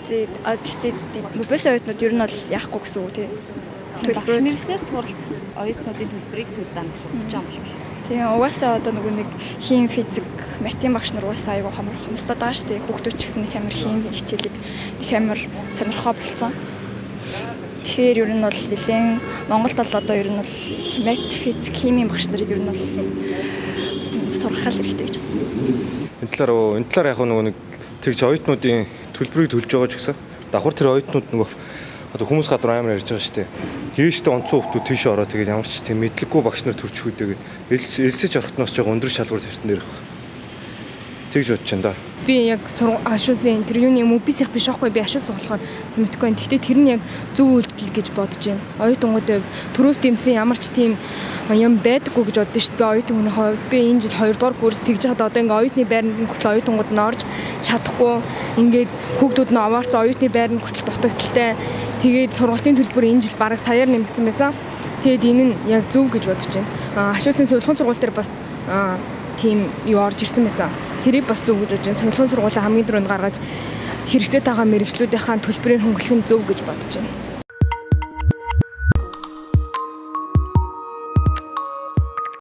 Тэгтээ мобильс оюутнууд ер нь бол яахгүй гэсэн үг тий. Багш мэргэслэр суралцах оюутнуудын төлбөрийг төлдөг гэсэн үг юм биш үү? Тийм угаасаа одоо нэг хим физик математик багш нар угаасаа айгу хомстоод байгаа шүү дээ. Хүүхдүүд ч гэсэн их амар хим хичээлийг их амар сонирхоо болцсон. Тэгэхээр ер нь бол нэлээд Монголд бол одоо ер нь бол мат физик химийн багш нарыг ер нь бол сургах хэрэгтэй гэж бодсон. Энэ талаар яг нэг тэгж оюутнуудын төлбөрийг төлж байгаа ч гэсэн давхар тэр оюутнууд нөгөө одоо хүмүүс гадар амар ярьж байгаа шүү дээ. Гээштэй онцгой хүмүүс тийш ороо тэгээд ямар ч тийм мэдлэггүй багш нар төрчихүүдэгээд элсэж орохтноос жоо өндөр шалгуур тавьсан дээрх. Тэгж бодож байна да. Би яг ашуусын тэр юуны мөбисих биш аахгүй би ашуус болохоор мэдгүй байна. Гэхдээ тэр нь яг зөв үйлдэл гэж бодож байна. Оюутнууд төрөөс дэмцэн ямар ч тийм юм байдаггүй гэж боддоо шүү дээ. Би оюутны хувьд би энэ жил 2 дугаар курс тэгж хаад одоо ингээ оюутны байранд хүртэл оюутнууд нь орж чадахгүй ингээд хүүхдүүд нь овоорц оюутны байранд хүртэл дутагдaltaй. Тэгээд сургалтын төлбөр энэ жил бараг саяар нэмэгдсэн байсан. Тэгээд энэ нь яг зөв гэж бодож байна. Ашуусын сувилхан сургууль дээр бас тийм юу орж ирсэн байсан. Тэрийг бас зөв гэж бодож байна. Сувилхан сургуулийн хамгийн дөрөнд гаргаж хэрэгцээ тагаа мэрэгчлүүдийнхаа төлбөрийг хөнгөлөх нь зөв гэж бодож байна.